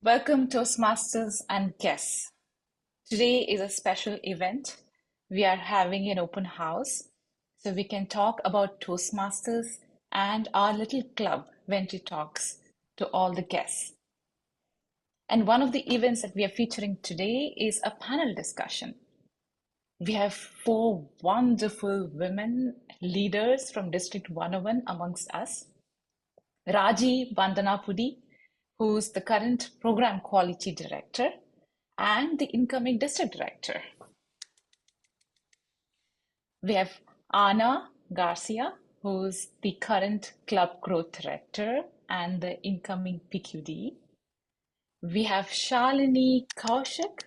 Welcome, Toastmasters and guests. Today is a special event. We are having an open house so we can talk about Toastmasters and our little club, Ventritalks, to all the guests. And one of the events that we are featuring today is a panel discussion. We have four wonderful women leaders from District 101 amongst us. Raji Bandanapudi, who's the current Program Quality Director and the incoming District Director. We have Anna Garcia, who's the current Club Growth Director and the incoming PQD. We have Shalini Kaushik,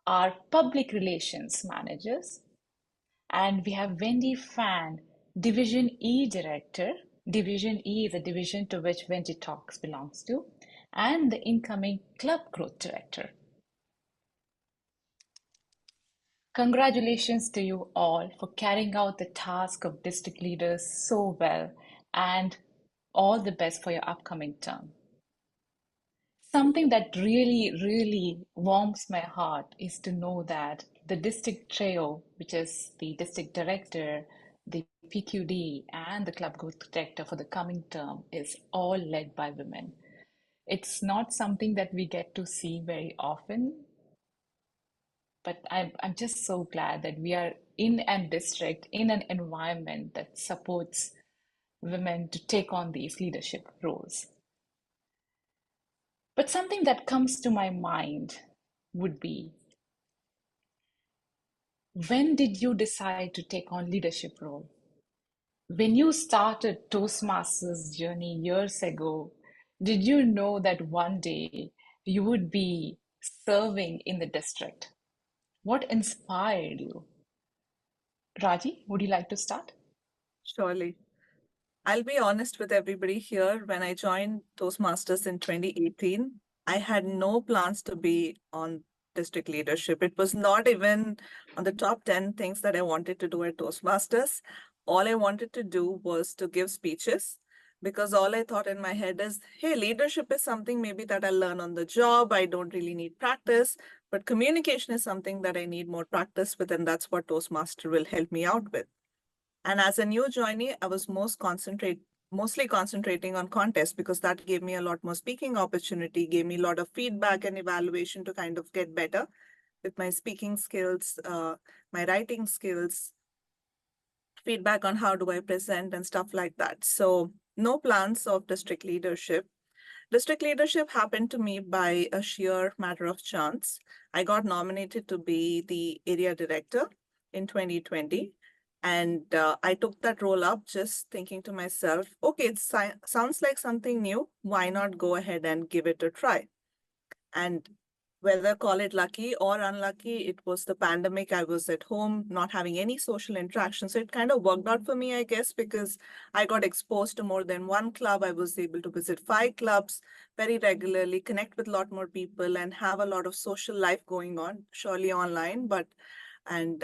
our Public Relations Managers. And we have Wendy Fan, Division E Director. Division E is a division to which Ventritalks belongs to, and the incoming Club Growth Director. Congratulations to you all for carrying out the task of district leaders so well, and all the best for your upcoming term. Something that really warms my heart is to know that the district trio, which is the district director, the PQD, and the club growth director for the coming term, is all led by women. It's not something that we get to see very often, but I'm just so glad that we are in a district, in an environment that supports women to take on these leadership roles. But something that comes to my mind would be, when did you decide to take on leadership role? When you started Toastmasters journey years ago, did you know that one day you would be serving in the district? What inspired you? Raji, would you like to start? Surely. I'll be honest with everybody here. When I joined Toastmasters in 2018, I had no plans to be on district leadership. It was not even on the top 10 things that I wanted to do at Toastmasters. All I wanted to do was to give speeches because all I thought in my head is, hey, leadership is something maybe that I'll learn on the job. I don't really need practice, but communication is something that I need more practice with, and that's what Toastmaster will help me out with. And as a new joinee, I was mostly concentrating on contests because that gave me a lot more speaking opportunity, gave me a lot of feedback and evaluation to kind of get better with my speaking skills, my writing skills, feedback on how do I present and stuff like that. So no plans of district leadership. District leadership happened to me by a sheer matter of chance. I got nominated to be the area director in 2020. And I took that role up just thinking to myself, okay, it sounds like something new. Why not go ahead and give it a try? And whether call it lucky or unlucky, it was the pandemic. I was at home, not having any social interaction. So it kind of worked out for me, I guess, because I got exposed to more than one club. I was able to visit 5 clubs very regularly, connect with a lot more people, and have a lot of social life going on, surely online, and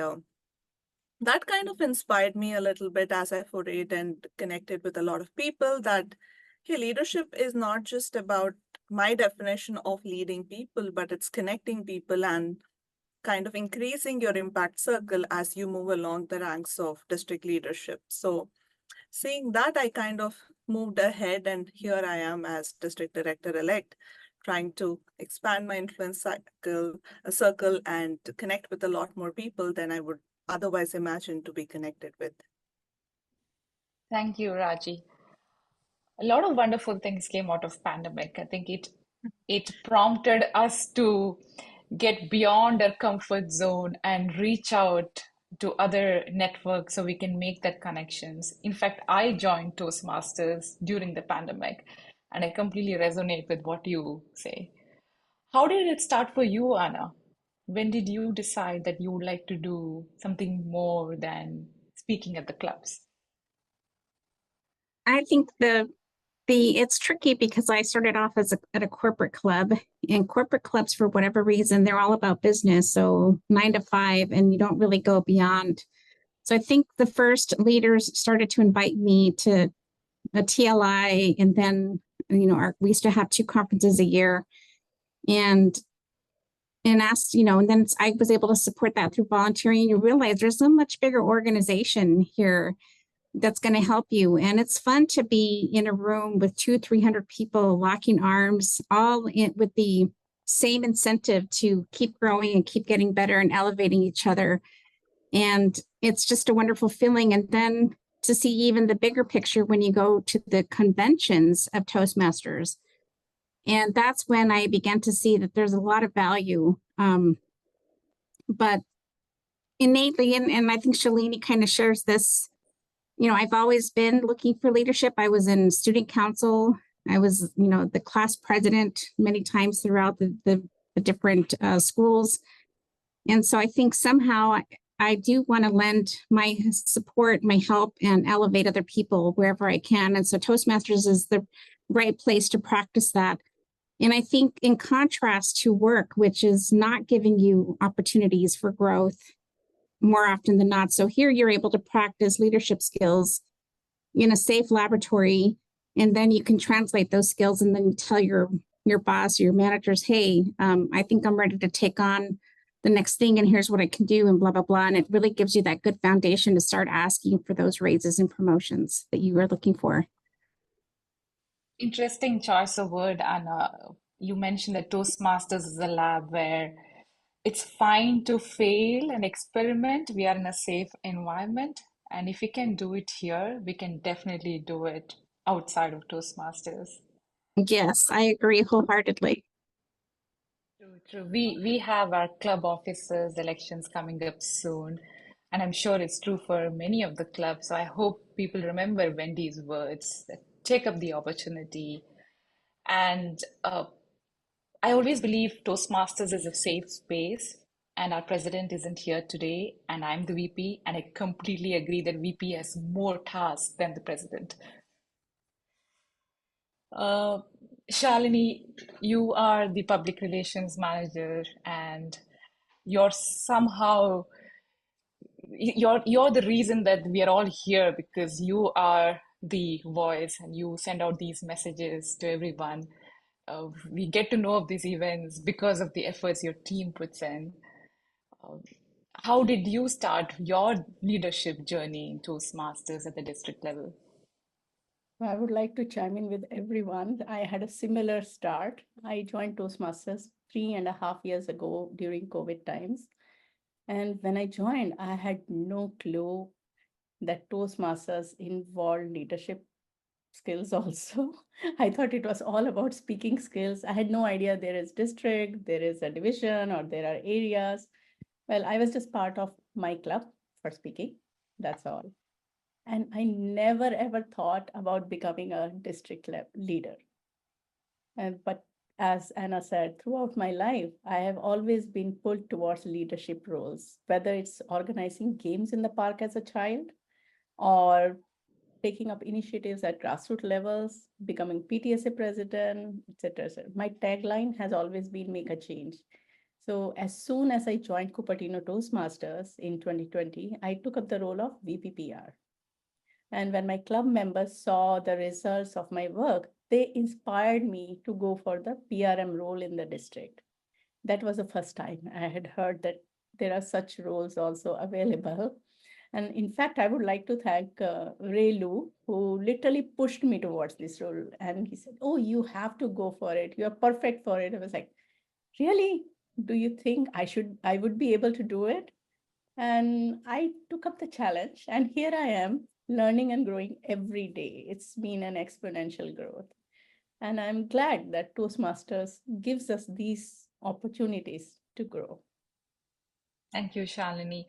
that kind of inspired me a little bit as I forayed and connected with a lot of people that, hey, leadership is not just about my definition of leading people, but it's connecting people and kind of increasing your impact circle as you move along the ranks of district leadership. So seeing that, I kind of moved ahead, and here I am as district director-elect, trying to expand my influence circle and connect with a lot more people than I would otherwise imagine to be connected with. Thank you, Raji. A lot of wonderful things came out of pandemic. I think it prompted us to get beyond our comfort zone and reach out to other networks so we can make that connections. In fact, I joined Toastmasters during the pandemic, and I completely resonate with what you say. How did it start for you, Anna? When did you decide that you would like to do something more than speaking at the clubs? I think it's tricky because I started off at a corporate club, and corporate clubs, for whatever reason, they're all about business. So 9 to 5, and you don't really go beyond. So I think the first leaders started to invite me to a TLI, and then, we used to have 2 conferences a year. and asked, and then I was able to support that through volunteering. You realize there's a much bigger organization here that's going to help you. And it's fun to be in a room with 200-300 people locking arms, all in with the same incentive to keep growing and keep getting better and elevating each other. And it's just a wonderful feeling. And then to see even the bigger picture when you go to the conventions of Toastmasters. And that's when I began to see that there's a lot of value. But innately, and I think Shalini kind of shares this, I've always been looking for leadership. I was in student council. I was, the class president many times throughout the different schools. And so I think somehow I do want to lend my support, my help, and elevate other people wherever I can. And so Toastmasters is the right place to practice that. And I think in contrast to work, which is not giving you opportunities for growth more often than not. So here you're able to practice leadership skills in a safe laboratory, and then you can translate those skills and then you tell your boss or your managers, hey, I think I'm ready to take on the next thing and here's what I can do and blah, blah, blah. And it really gives you that good foundation to start asking for those raises and promotions that you are looking for. Interesting choice of word, Anna. You mentioned that Toastmasters is a lab where it's fine to fail and experiment. We are in a safe environment. And if we can do it here, we can definitely do it outside of Toastmasters. Yes, I agree wholeheartedly. True, true. We have our club officers elections coming up soon, and I'm sure it's true for many of the clubs. So I hope people remember Wendy's words, that take up the opportunity. And I always believe Toastmasters is a safe space, and our president isn't here today, and I'm the VP, and I completely agree that VP has more tasks than the president. Uh, Shalini, you are the public relations manager, and you're somehow you're the reason that we are all here because you are the voice and you send out these messages to everyone. We get to know of these events because of the efforts your team puts in. Uh, how did you start your leadership journey in Toastmasters at the district level? I would like to chime in with everyone. I had a similar start. I joined Toastmasters 3.5 years ago during COVID times. And when I joined, I had no clue that Toastmasters involved leadership skills also. I thought it was all about speaking skills. I had no idea there is district, there is a division, or there are areas. Well, I was just part of my club for speaking. That's all. And I never ever thought about becoming a district leader. But as Anna said, throughout my life, I have always been pulled towards leadership roles, whether it's organizing games in the park as a child or taking up initiatives at grassroots levels, becoming PTSA president, etc. My tagline has always been make a change. So as soon as I joined Cupertino Toastmasters in 2020, I took up the role of VPPR. And when my club members saw the results of my work, they inspired me to go for the PRM role in the district. That was the first time I had heard that there are such roles also available. And in fact, I would like to thank Ray Lu, who literally pushed me towards this role. And he said, oh, you have to go for it. You are perfect for it. I was like, really? Do you think I would be able to do it? And I took up the challenge, and here I am learning and growing every day. It's been an exponential growth. And I'm glad that Toastmasters gives us these opportunities to grow. Thank you, Shalini.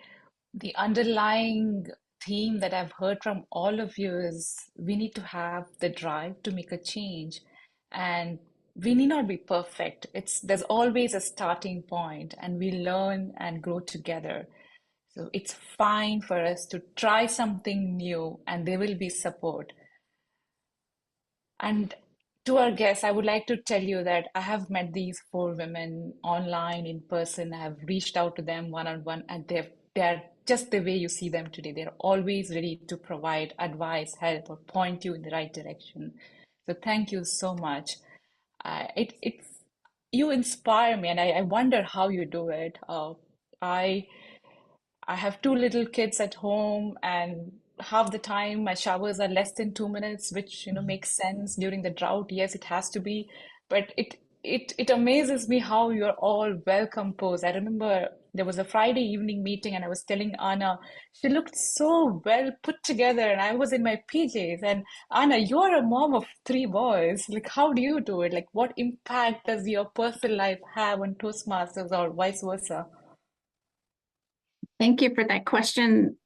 The underlying theme that I've heard from all of you is we need to have the drive to make a change, and we need not be perfect. There's always a starting point, and we learn and grow together. So it's fine for us to try something new, and there will be support. And to our guests, I would like to tell you that I have met these four women online, in person. I have reached out to them one on one, and they're just the way you see them today. They're always ready to provide advice, help, or point you in the right direction. So thank you so much. It's you inspire me, and I wonder how you do it. I I have two little kids at home, and half the time my showers are less than 2 minutes, which makes sense during the drought. Yes, it has to be, but it amazes me how you're all well composed. I remember there was a Friday evening meeting, and I was telling Anna she looked so well put together, and I was in my PJs. And Anna, you're a mom of three boys. Like, how do you do it? Like, what impact does your personal life have on Toastmasters or vice versa? Thank you for that question.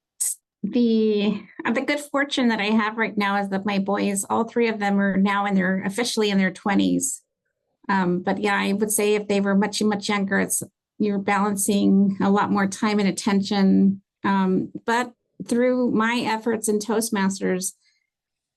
The good fortune that I have right now is that my boys, all three of them, are now officially in their 20s. But yeah, I would say if they were much, much younger, you're balancing a lot more time and attention. But through my efforts in Toastmasters,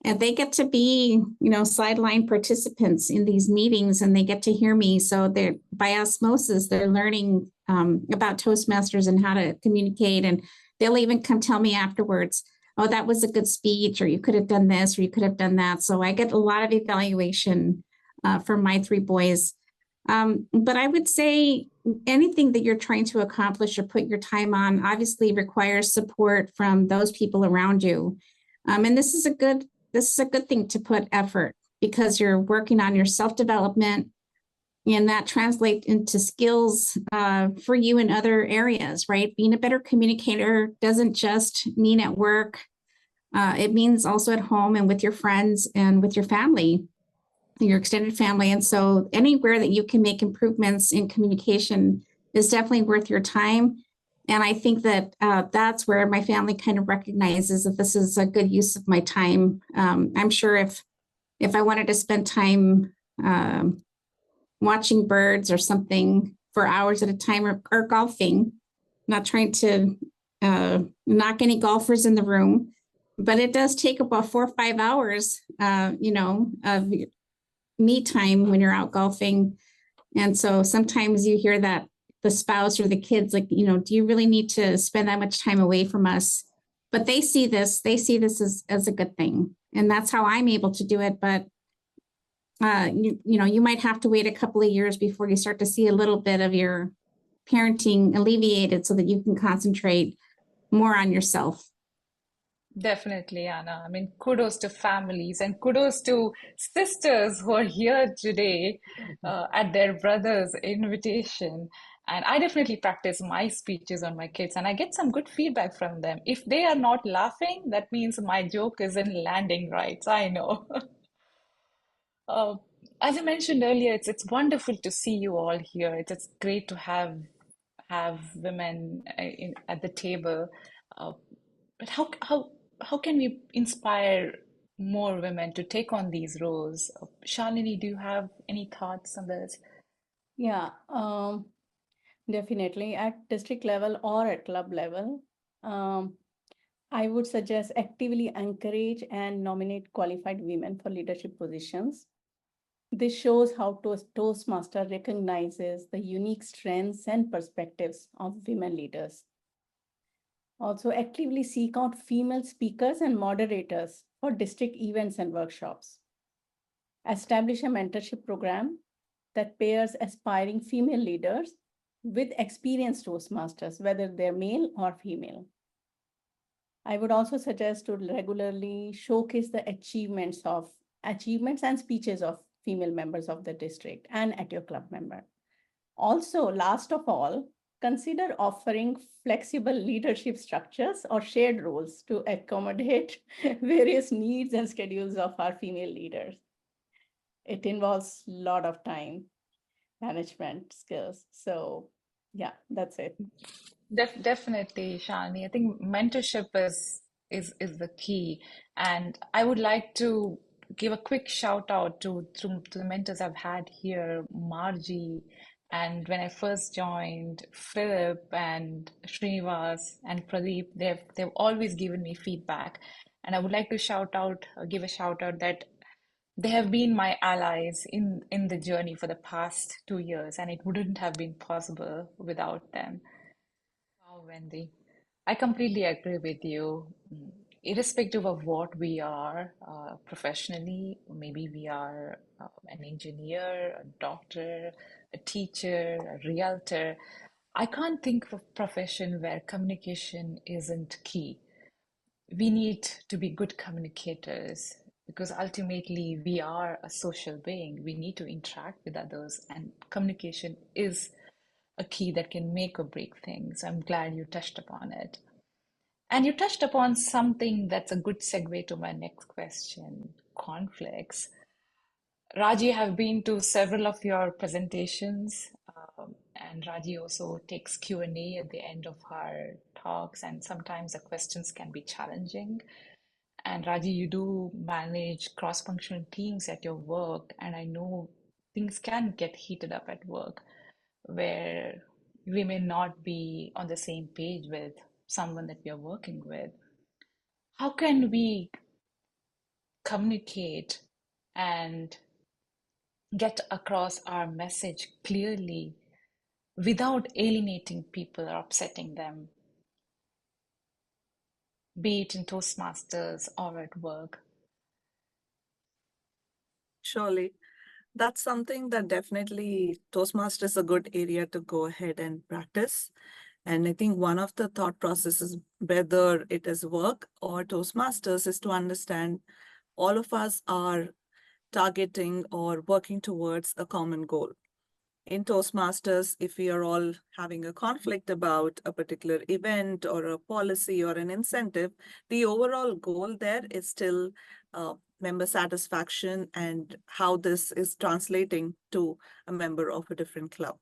and they get to be, sideline participants in these meetings, and they get to hear me. So they're by osmosis, they're learning about Toastmasters and how to communicate. And they'll even come tell me afterwards, oh, that was a good speech, or you could have done this, or you could have done that. So I get a lot of evaluation from my three boys. But I would say anything that you're trying to accomplish or put your time on obviously requires support from those people around you. And this is a good thing to put effort, because you're working on your self-development, and that translates into skills for you in other areas, right? Being a better communicator doesn't just mean at work. It means also at home and with your friends and with your family, your extended family. And so anywhere that you can make improvements in communication is definitely worth your time. And I think that that's where my family kind of recognizes that this is a good use of my time. I'm sure if I wanted to spend time watching birds or something for hours at a time, or golfing, not trying to knock any golfers in the room, but it does take about 4 or 5 hours, of me time when you're out golfing. And so sometimes you hear that the spouse or the kids, like, do you really need to spend that much time away from us? But they see this as a good thing. And that's how I'm able to do it. But you might have to wait a couple of years before you start to see a little bit of your parenting alleviated so that you can concentrate more on yourself. Definitely, Anna. I mean, kudos to families and kudos to sisters who are here today at their brother's invitation. And I definitely practice my speeches on my kids, and I get some good feedback from them. If they are not laughing, that means my joke isn't landing right. I know. Uh, as I mentioned earlier, it's wonderful to see you all here. It's great to have women at the table. Uh, but how can we inspire more women to take on these roles? Shalini, do you have any thoughts on this? Yeah, definitely at district level or at club level. I would suggest actively encourage and nominate qualified women for leadership positions. This shows how Toastmaster recognizes the unique strengths and perspectives of women leaders. Also, actively seek out female speakers and moderators for district events and workshops. Establish a mentorship program that pairs aspiring female leaders with experienced Toastmasters, whether they're male or female. I would also suggest to regularly showcase the achievements and speeches of female members of the district and at your club member. Also, last of all, consider offering flexible leadership structures or shared roles to accommodate various needs and schedules of our female leaders. It involves a lot of time management skills. So yeah, that's it. Definitely, Shalini. I think mentorship is the key, and I would like to give a quick shout out to the mentors I've had here, Margie, and when I first joined, Philip and Srinivas and Pradeep. They've always given me feedback, and I would like to give a shout out that they have been my allies in the journey for the past 2 years, and it wouldn't have been possible without them. Wow, Wendy. I completely agree with you. Irrespective of what we are professionally, maybe we are an engineer, a doctor, a teacher, a realtor, I can't think of a profession where communication isn't key. We need to be good communicators because ultimately we are a social being. We need to interact with others, and communication is a key that can make or break things. I'm glad you touched upon it. And you touched upon something that's a good segue to my next question, conflicts. Raji, have been to several of your presentations, and Raji also takes Q&A at the end of her talks, and sometimes the questions can be challenging. And Raji, you do manage cross-functional teams at your work, and I know things can get heated up at work where we may not be on the same page with someone that we are working with. How can we communicate and get across our message clearly without alienating people or upsetting them, be it in Toastmasters or at work? Surely. That's something that definitely Toastmasters is a good area to go ahead and practice. And I think one of the thought processes, whether it is work or Toastmasters, is to understand all of us are targeting or working towards a common goal. In Toastmasters, if we are all having a conflict about a particular event or a policy or an incentive, the overall goal there is still member satisfaction and how this is translating to a member of a different club.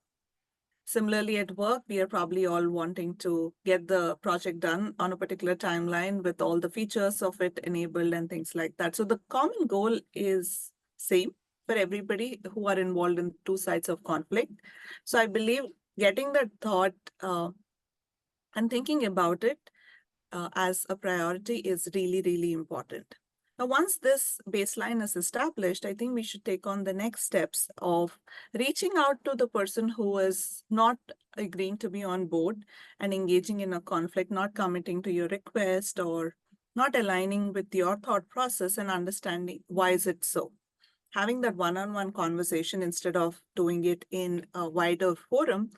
Similarly, at work, we are probably all wanting to get the project done on a particular timeline with all the features of it enabled and things like that. So the common goal is same for everybody who are involved in two sides of conflict. So I believe getting that thought and thinking about it as a priority is really, really important. Now, once this baseline is established, I think we should take on the next steps of reaching out to the person who is not agreeing to be on board and engaging in a conflict, not committing to your request or not aligning with your thought process and understanding why is it so. Having that one-on-one conversation instead of doing it in a wider forum,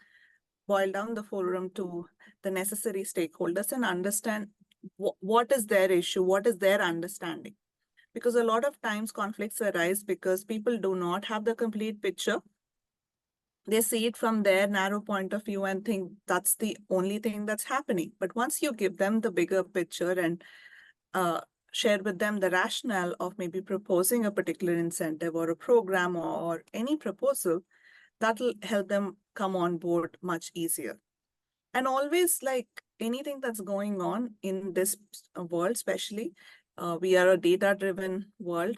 boil down the forum to the necessary stakeholders and understand what is their issue, what is their understanding. Because a lot of times conflicts arise because people do not have the complete picture. They see it from their narrow point of view and think that's the only thing that's happening. But once you give them the bigger picture and share with them the rationale of maybe proposing a particular incentive or a program or any proposal, that'll help them come on board much easier. And always, like anything that's going on in this world, especially, we are a data-driven world.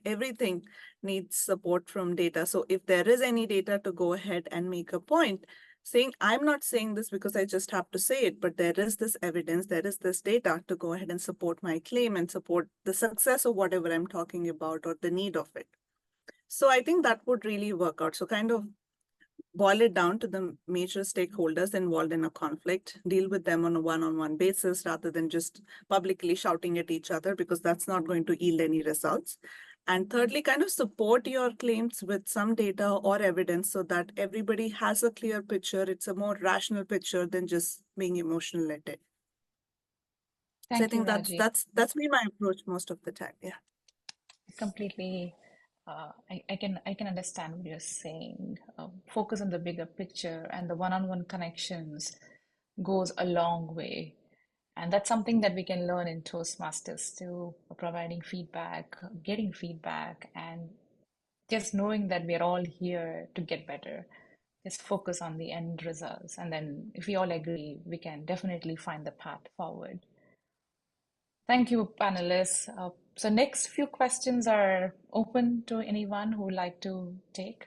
Everything needs support from data. So if there is any data to go ahead and make a point, saying, I'm not saying this because I just have to say it, but there is this evidence, there is this data to go ahead and support my claim and support the success of whatever I'm talking about or the need of it. So I think that would really work out. So kind of boil it down to the major stakeholders involved in a conflict, deal with them on a one-on-one basis rather than just publicly shouting at each other, because that's not going to yield any results. And thirdly, kind of support your claims with some data or evidence so that everybody has a clear picture. It's a more rational picture than just being emotional at it. So I Thank you, think Raji. that's been my approach most of the time. Yeah. Completely, I can understand what you're saying. Focus on the bigger picture, and the one-on-one connections goes a long way. And that's something that we can learn in Toastmasters too, providing feedback, getting feedback, and just knowing that we're all here to get better. Just focus on the end results. And then if we all agree, we can definitely find the path forward. Thank you, panelists. So next few questions are open to anyone who would like to take.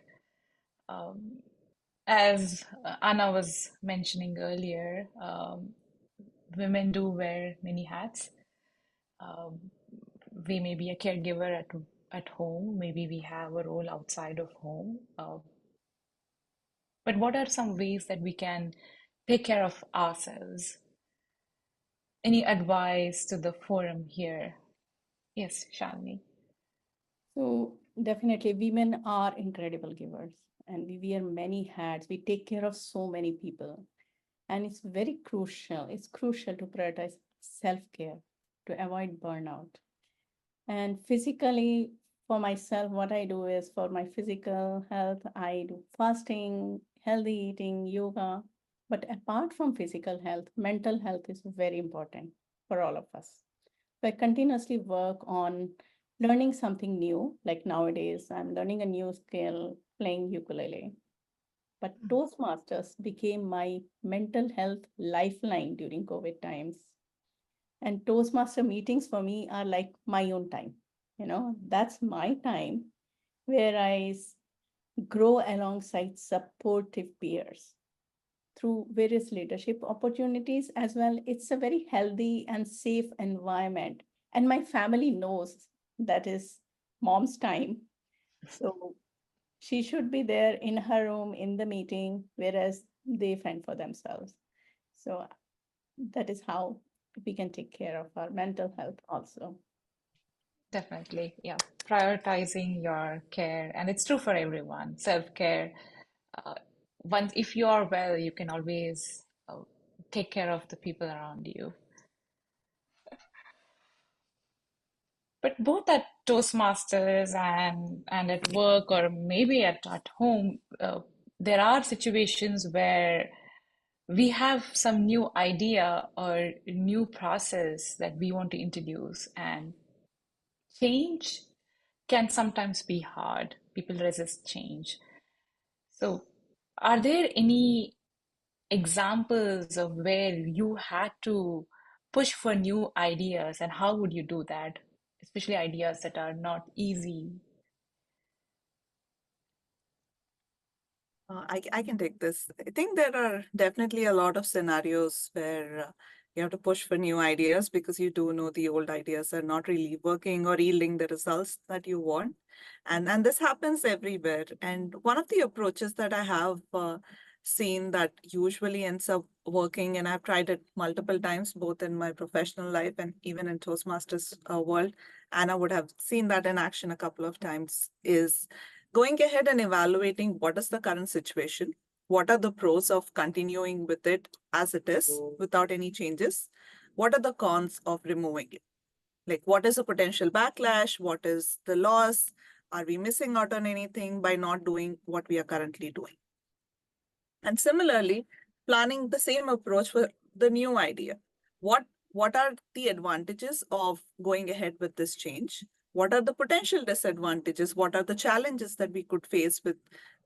As Anna was mentioning earlier, women do wear many hats. We may be a caregiver at home. Maybe we have a role outside of home. But what are some ways that we can take care of ourselves? Any advice to the forum here? Yes, Shalini. So definitely women are incredible givers. and we wear many hats. We take care of so many people. And it's very crucial. It's crucial to prioritize self-care to avoid burnout. And physically, for myself, what I do is for my physical health, I do fasting, healthy eating, yoga. But apart from physical health, mental health is very important for all of us. So I continuously work on learning something new. Like nowadays, I'm learning a new skill, playing ukulele. But Toastmasters became my mental health lifeline during COVID times. And Toastmaster meetings for me are like my own time. That's my time where grow alongside supportive peers through various leadership opportunities as well. It's a very healthy and safe environment. And my family knows that is mom's time. So she should be there in her room in the meeting, whereas they fend for themselves. So that is how we can take care of our mental health also. Definitely, yeah. Prioritizing your care, and it's true for everyone. Self-care. Uh, Once if you are well, you can always take care of the people around you. But both at Toastmasters and at work or maybe at home, there are situations where we have some new idea or new process that we want to introduce, and change can sometimes be hard. People resist change. So, are there any examples of where you had to push for new ideas, and how would you do that? Especially ideas that are not easy. I can take this. I think there are definitely a lot of scenarios where you have to push for new ideas because you do know the old ideas are not really working or yielding the results that you want. And this happens everywhere. And one of the approaches that I have seen that usually ends up working, and I've tried it multiple times, both in my professional life and even in Toastmasters world, and I would have seen that in action a couple of times, is going ahead and evaluating what is the current situation, what are the pros of continuing with it as it is without any changes, what are the cons of removing it, like what is the potential backlash, what is the loss, are we missing out on anything by not doing what we are currently doing. And similarly, planning the same approach for the new idea. What are the advantages of going ahead with this change? What are the potential disadvantages? What are the challenges that we could face with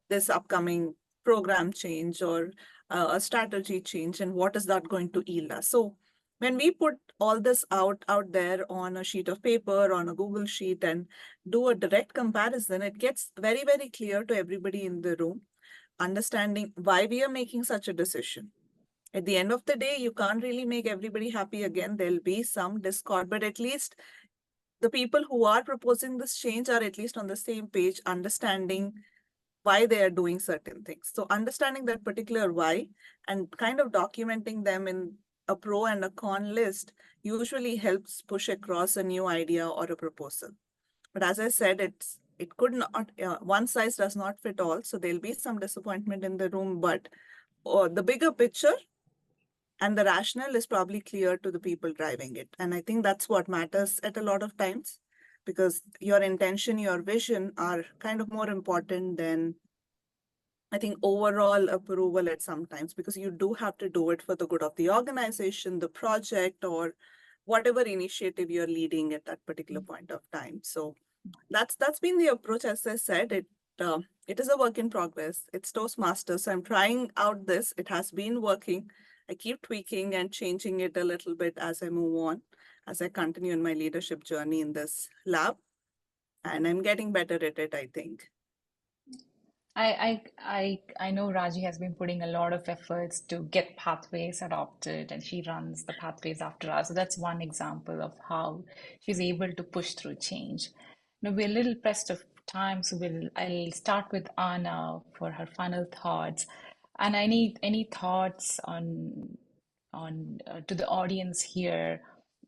this upcoming program change or a strategy change? And what is that going to yield us? So when we put all this out there on a sheet of paper, on a Google Sheet, and do a direct comparison, it gets very, very clear to everybody in the room, understanding why we are making such a decision. At the end of the day, you can't really make everybody happy again. There'll be some discord, but at least the people who are proposing this change are at least on the same page, understanding why they are doing certain things. So understanding that particular why and kind of documenting them in a pro and a con list usually helps push across a new idea or a proposal. But as I said, it could not, one size does not fit all. So there'll be some disappointment in the room, but the bigger picture and the rationale is probably clear to the people driving it. And I think that's what matters at a lot of times, because your intention, your vision are kind of more important than, I think, overall approval at sometimes, because you do have to do it for the good of the organization, the project, or whatever initiative you're leading at that particular point of time. So that's been the approach. As I said, it is a work in progress. It's Toastmasters. So I'm trying out this. It has been working. I keep tweaking and changing it a little bit as I move on, as I continue in my leadership journey in this lab. And I'm getting better at it, I think. I know Raji has been putting a lot of efforts to get pathways adopted, and she runs the pathways after us. So that's one example of how she's able to push through change. Now we're a little pressed of time, so I'll start with Anna for her final thoughts. And I need any thoughts on to the audience here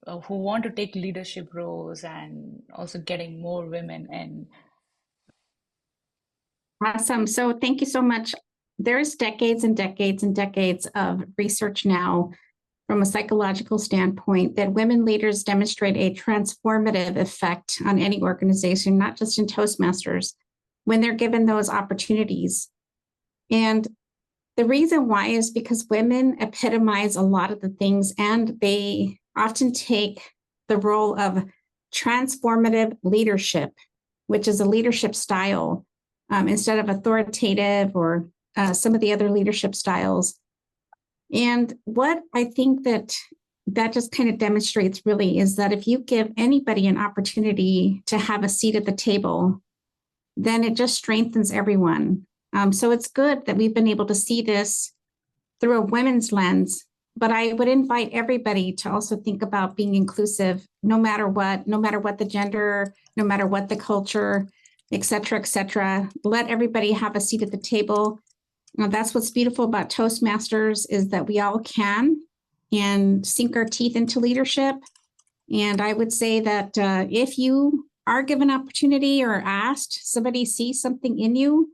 who want to take leadership roles and also getting more women in. Awesome. So thank you so much. There's decades and decades and decades of research now from a psychological standpoint that women leaders demonstrate a transformative effect on any organization, not just in Toastmasters, when they're given those opportunities. And the reason why is because women epitomize a lot of the things, and they often take the role of transformative leadership, which is a leadership style, instead of authoritative or some of the other leadership styles. And what I think that just kind of demonstrates really is that if you give anybody an opportunity to have a seat at the table, then it just strengthens everyone. So it's good that we've been able to see this through a women's lens, but I would invite everybody to also think about being inclusive, no matter what the gender, no matter what the culture, et cetera, et cetera. Let everybody have a seat at the table. Now, that's what's beautiful about Toastmasters is that we all can and sink our teeth into leadership. And I would say that if you are given opportunity or asked, somebody sees something in you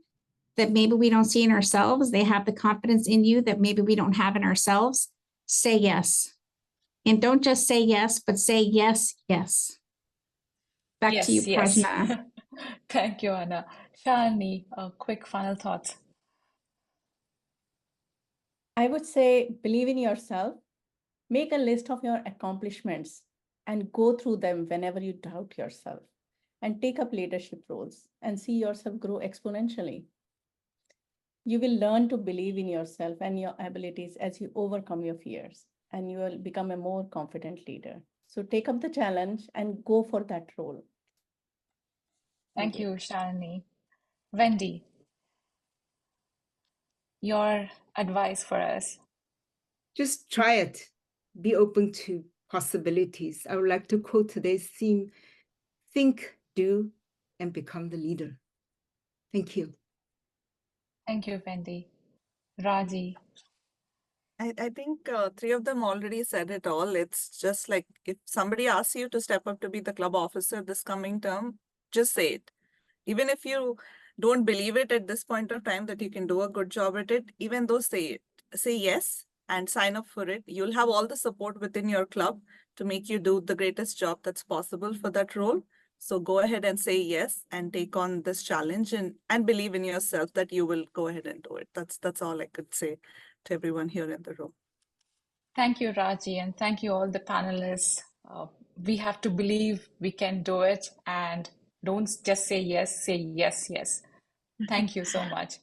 that maybe we don't see in ourselves, they have the confidence in you that maybe we don't have in ourselves, say yes. And don't just say yes, but say yes, yes. Back to you, Yes. Prajna. Thank you, Anna. Shalini, quick final thoughts. I would say believe in yourself, make a list of your accomplishments and go through them whenever you doubt yourself, and take up leadership roles and see yourself grow exponentially. You will learn to believe in yourself and your abilities as you overcome your fears, and you will become a more confident leader. So take up the challenge and go for that role. Thank you, Shalini. Wendy, your advice for us. Just try it. Be open to possibilities. I would like to quote today's theme: think, do, and become the leader. Thank you. Thank you, Wendy. Raji. I think three of them already said it all. It's just like if somebody asks you to step up to be the club officer this coming term, just say it. Even if you don't believe it at this point of time that you can do a good job at it, even though say it. Say yes and sign up for it. You'll have all the support within your club to make you do the greatest job that's possible for that role. So go ahead and say yes and take on this challenge and believe in yourself that you will go ahead and do it. That's all I could say to everyone here in the room. Thank you, Raji, and thank you all the panelists. We have to believe we can do it, and don't just say yes, say yes, yes. Thank you so much.